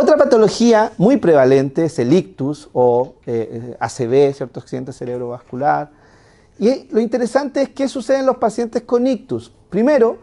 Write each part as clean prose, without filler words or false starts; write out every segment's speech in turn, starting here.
Otra patología muy prevalente es el ictus o ACV, ¿cierto? Accidente cerebrovascular. Y lo interesante es qué sucede en los pacientes con ictus. Primero,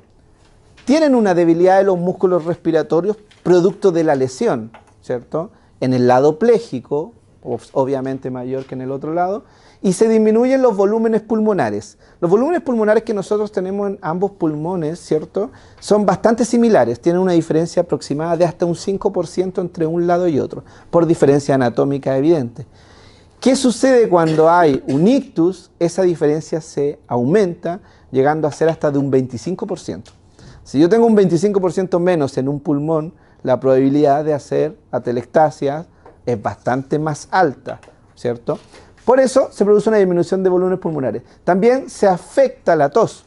tienen una debilidad de los músculos respiratorios producto de la lesión, ¿cierto? En el lado pléjico, obviamente mayor que en el otro lado, y se disminuyen los volúmenes pulmonares. Los volúmenes pulmonares que nosotros tenemos en ambos pulmones, ¿cierto?, son bastante similares, tienen una diferencia aproximada de hasta un 5% entre un lado y otro, por diferencia anatómica evidente. ¿Qué sucede cuando hay un ictus? Esa diferencia se aumenta, llegando a ser hasta de un 25%. Si yo tengo un 25% menos en un pulmón, la probabilidad de hacer atelectasias es bastante más alta, ¿cierto? Por eso se produce una disminución de volúmenes pulmonares. También se afecta la tos,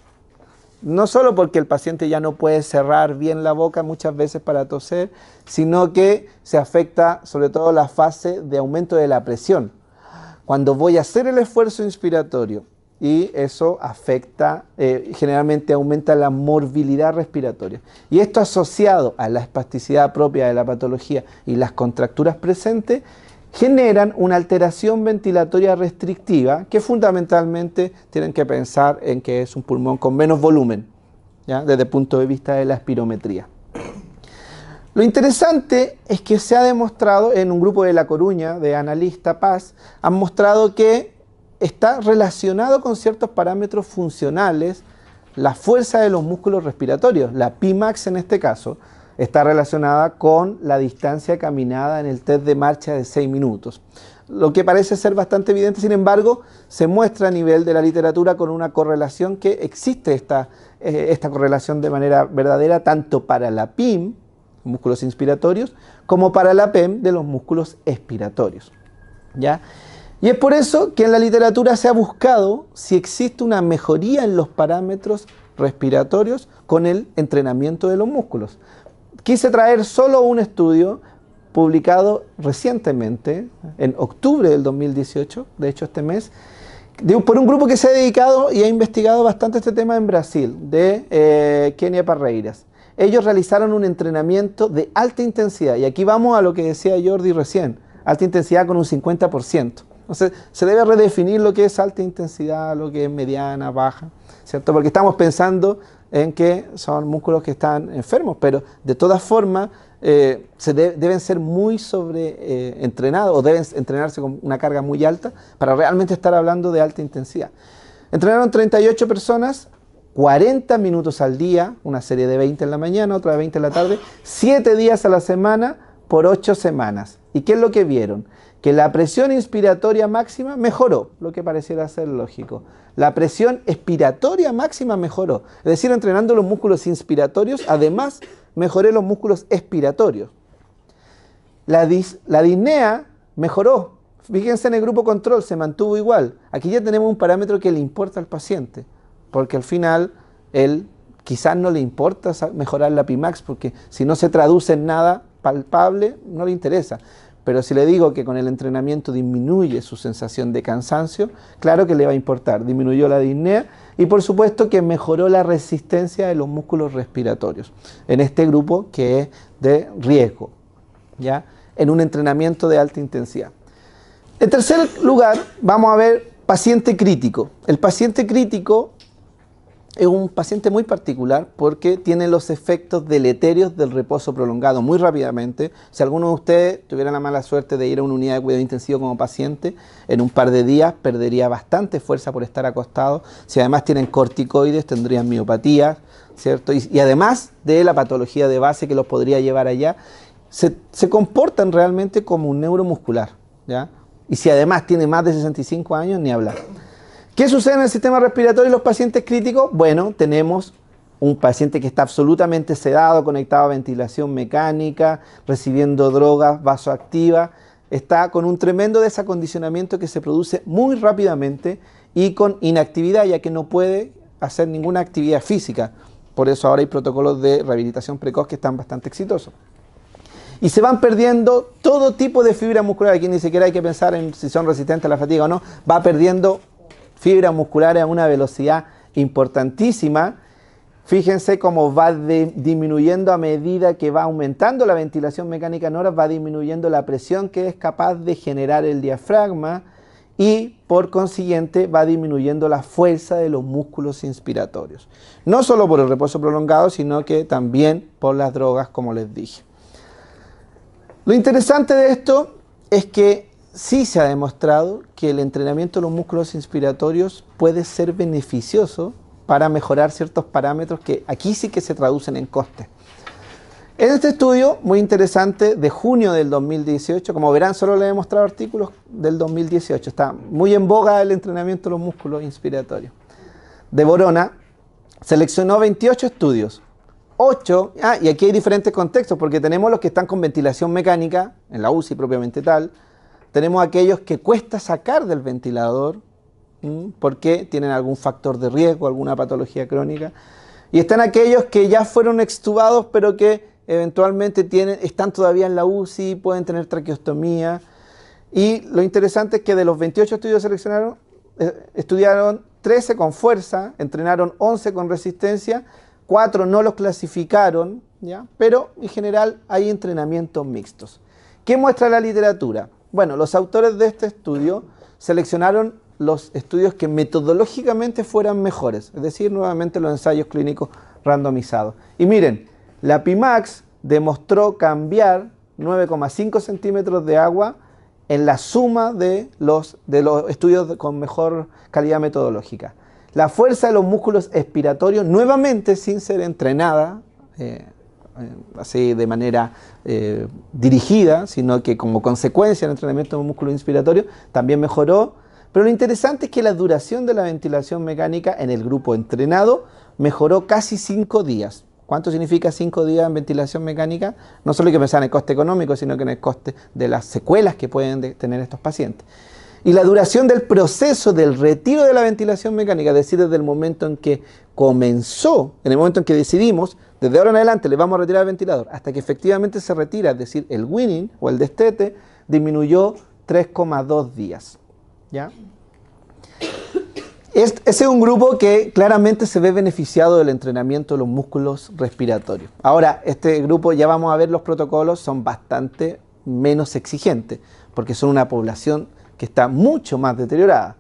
no solo porque el paciente ya no puede cerrar bien la boca muchas veces para toser, sino que se afecta sobre todo la fase de aumento de la presión. Cuando voy a hacer el esfuerzo inspiratorio y eso afecta, generalmente aumenta la morbilidad respiratoria. Y esto asociado a la espasticidad propia de la patología y las contracturas presentes, generan una alteración ventilatoria restrictiva que fundamentalmente tienen que pensar en que es un pulmón con menos volumen, ¿ya?, desde el punto de vista de la espirometría. Lo interesante es que se ha demostrado en un grupo de La Coruña, de Analista Paz, han mostrado que está relacionado con ciertos parámetros funcionales la fuerza de los músculos respiratorios, la Pimax en este caso, está relacionada con la distancia caminada en el test de marcha de 6 minutos. Lo que parece ser bastante evidente, sin embargo, se muestra a nivel de la literatura con una correlación que existe esta correlación de manera verdadera tanto para la PIM, músculos inspiratorios, como para la PEM de los músculos expiratorios, ¿ya? Y es por eso que en la literatura se ha buscado si existe una mejoría en los parámetros respiratorios con el entrenamiento de los músculos. Quise traer solo un estudio publicado recientemente, en octubre del 2018, de hecho este mes, por un grupo que se ha dedicado y ha investigado bastante este tema en Brasil, de Kenia Parreiras. Ellos realizaron un entrenamiento de alta intensidad, y aquí vamos a lo que decía Jordi recién, alta intensidad con un 50%. Entonces, se debe redefinir lo que es alta intensidad, lo que es mediana, baja, ¿cierto? Porque estamos pensando en que son músculos que están enfermos, pero de todas formas deben ser muy entrenados o deben entrenarse con una carga muy alta para realmente estar hablando de alta intensidad. Entrenaron 38 personas, 40 minutos al día, una serie de 20 en la mañana, otra de 20 en la tarde, 7 días a la semana por 8 semanas. ¿Y qué es lo que vieron? Que la presión inspiratoria máxima mejoró, lo que pareciera ser lógico. La presión expiratoria máxima mejoró. Es decir, entrenando los músculos inspiratorios, además mejoré los músculos expiratorios. La disnea mejoró. Fíjense en el grupo control, se mantuvo igual. Aquí ya tenemos un parámetro que le importa al paciente, porque al final él quizás no le importa mejorar la Pimax, porque si no se traduce en nada palpable, no le interesa. Pero si le digo que con el entrenamiento disminuye su sensación de cansancio, claro que le va a importar. Disminuyó la disnea y por supuesto que mejoró la resistencia de los músculos respiratorios en este grupo que es de riesgo, ¿ya?, en un entrenamiento de alta intensidad. En tercer lugar, vamos a ver paciente crítico. El paciente crítico es un paciente muy particular porque tiene los efectos deleterios del reposo prolongado muy rápidamente. Si alguno de ustedes tuviera la mala suerte de ir a una unidad de cuidado intensivo como paciente, en un par de días perdería bastante fuerza por estar acostado. Si además tienen corticoides, tendrían miopatía, ¿cierto? Y además de la patología de base que los podría llevar allá, se comportan realmente como un neuromuscular, ¿ya? Y si además tiene más de 65 años, ni hablar. ¿Qué sucede en el sistema respiratorio y los pacientes críticos? Bueno, tenemos un paciente que está absolutamente sedado, conectado a ventilación mecánica, recibiendo drogas vasoactivas, está con un tremendo desacondicionamiento que se produce muy rápidamente y con inactividad, ya que no puede hacer ninguna actividad física. Por eso ahora hay protocolos de rehabilitación precoz que están bastante exitosos. Y se van perdiendo todo tipo de fibra muscular. Aquí ni siquiera hay que pensar en si son resistentes a la fatiga o no. Va perdiendo fibras musculares a una velocidad importantísima, Fíjense cómo va disminuyendo a medida que va aumentando la ventilación mecánica en horas, va disminuyendo la presión que es capaz de generar el diafragma y por consiguiente va disminuyendo la fuerza de los músculos inspiratorios. No solo por el reposo prolongado, sino que también por las drogas, como les dije. Lo interesante de esto es que sí se ha demostrado que el entrenamiento de los músculos inspiratorios puede ser beneficioso para mejorar ciertos parámetros que aquí sí que se traducen en costes. En este estudio, muy interesante, de junio del 2018, como verán, solo les he mostrado artículos del 2018, está muy en boga el entrenamiento de los músculos inspiratorios. De Verona, seleccionó 28 estudios, 8, y aquí hay diferentes contextos, porque tenemos los que están con ventilación mecánica, en la UCI propiamente tal, tenemos aquellos que cuesta sacar del ventilador, porque tienen algún factor de riesgo, alguna patología crónica, y están aquellos que ya fueron extubados, pero que eventualmente están todavía en la UCI, pueden tener traqueostomía, y lo interesante es que de los 28 estudios seleccionados, estudiaron 13 con fuerza, entrenaron 11 con resistencia, 4 no los clasificaron, ¿ya? Pero en general hay entrenamientos mixtos. ¿Qué muestra la literatura? Bueno, los autores de este estudio seleccionaron los estudios que metodológicamente fueran mejores, es decir, nuevamente los ensayos clínicos randomizados. Y miren, la PIMAX demostró cambiar 9,5 centímetros de agua en la suma de los estudios con mejor calidad metodológica. La fuerza de los músculos expiratorios, nuevamente sin ser entrenada, así de manera dirigida, sino que como consecuencia del entrenamiento de músculo inspiratorio, también mejoró. Pero lo interesante es que la duración de la ventilación mecánica en el grupo entrenado mejoró casi 5 días. ¿Cuánto significa 5 días en ventilación mecánica? No solo hay que pensar en el coste económico, sino que en el coste de las secuelas que pueden tener estos pacientes. Y la duración del proceso del retiro de la ventilación mecánica, es decir, desde el momento en que comenzó, en el momento en que decidimos, desde ahora en adelante le vamos a retirar el ventilador, hasta que efectivamente se retira, es decir, el weaning o el destete, disminuyó 3,2 días. ¿Ya? Ese es un grupo que claramente se ve beneficiado del entrenamiento de los músculos respiratorios. Ahora, este grupo, ya vamos a ver, los protocolos son bastante menos exigentes, porque son una población que está mucho más deteriorada.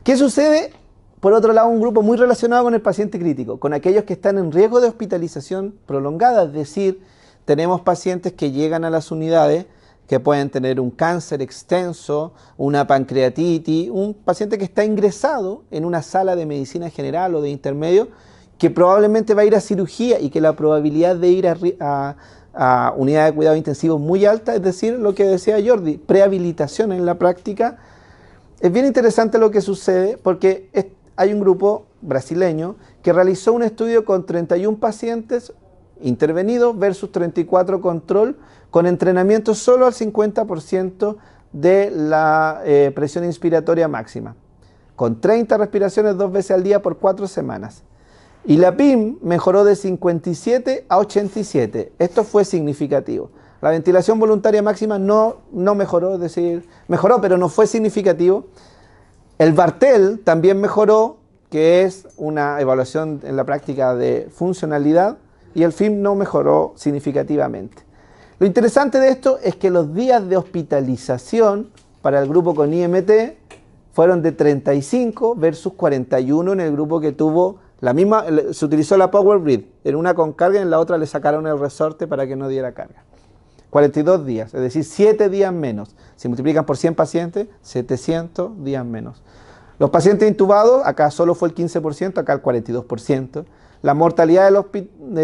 ¿Qué sucede? Por otro lado, un grupo muy relacionado con el paciente crítico, con aquellos que están en riesgo de hospitalización prolongada, es decir, tenemos pacientes que llegan a las unidades que pueden tener un cáncer extenso, una pancreatitis, un paciente que está ingresado en una sala de medicina general o de intermedio, que probablemente va a ir a cirugía y que la probabilidad de ir a unidad de cuidado intensivo es muy alta, es decir, lo que decía Jordi, prehabilitación en la práctica. Es bien interesante lo que sucede porque hay un grupo brasileño que realizó un estudio con 31 pacientes intervenidos versus 34 control, con entrenamiento solo al 50% de la presión inspiratoria máxima, con 30 respiraciones 2 veces al día por 4 semanas. Y la PIM mejoró de 57 a 87. Esto fue significativo. La ventilación voluntaria máxima no mejoró, es decir, mejoró, pero no fue significativo. El Bartel también mejoró, que es una evaluación en la práctica de funcionalidad, y el FIM no mejoró significativamente. Lo interesante de esto es que los días de hospitalización para el grupo con IMT fueron de 35 versus 41 en el grupo que tuvo la misma, se utilizó la Power Breath, en una con carga y en la otra le sacaron el resorte para que no diera carga. 42 días, es decir, 7 días menos. Si multiplican por 100 pacientes, 700 días menos. Los pacientes intubados, acá solo fue el 15%, acá el 42%. La mortalidad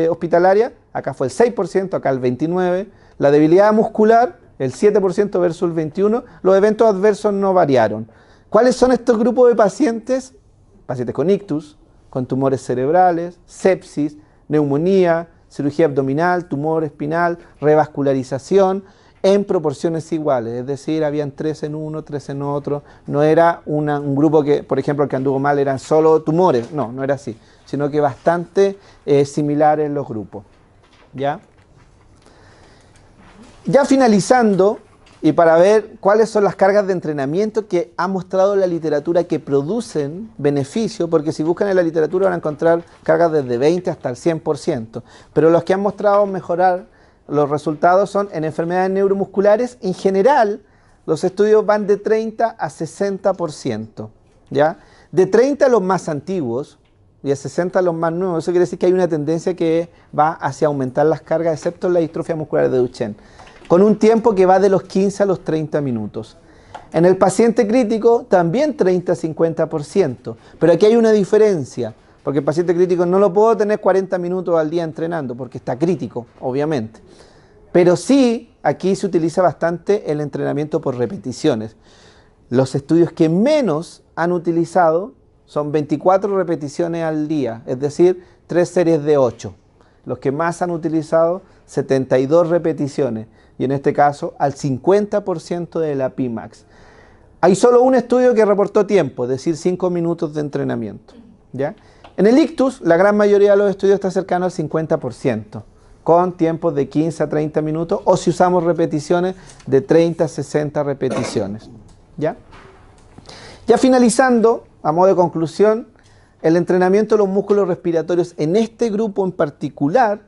hospitalaria, acá fue el 6%, acá el 29%. La debilidad muscular, el 7% versus el 21%. Los eventos adversos no variaron. ¿Cuáles son estos grupos de pacientes? Pacientes con ictus, con tumores cerebrales, sepsis, neumonía, cirugía abdominal, tumor espinal, revascularización, en proporciones iguales, es decir, habían 3 en uno, 3 en otro, no era un grupo que, por ejemplo, el que anduvo mal eran solo tumores, no era así, sino que bastante similares los grupos. ¿Ya? Ya finalizando, y para ver cuáles son las cargas de entrenamiento que ha mostrado la literatura que producen beneficio, porque si buscan en la literatura van a encontrar cargas desde 20 hasta el 100%, pero los que han mostrado mejorar los resultados son en enfermedades neuromusculares. En general, los estudios van de 30 a 60%, ¿ya? De 30 a los más antiguos y de 60 a los más nuevos. Eso quiere decir que hay una tendencia que va hacia aumentar las cargas, excepto en la distrofia muscular de Duchenne, con un tiempo que va de los 15 a los 30 minutos. En el paciente crítico también 30 a 50%, pero aquí hay una diferencia, porque el paciente crítico no lo puedo tener 40 minutos al día entrenando, porque está crítico, obviamente. Pero sí, aquí se utiliza bastante el entrenamiento por repeticiones. Los estudios que menos han utilizado son 24 repeticiones al día, es decir, 3 series de 8. Los que más han utilizado, 72 repeticiones, y en este caso al 50% de la P-Max. Hay solo un estudio que reportó tiempo, es decir, 5 minutos de entrenamiento, ¿ya? En el ictus, la gran mayoría de los estudios está cercano al 50%, con tiempos de 15 a 30 minutos, o si usamos repeticiones, de 30 a 60 repeticiones, ¿ya? Ya finalizando, a modo de conclusión, el entrenamiento de los músculos respiratorios en este grupo en particular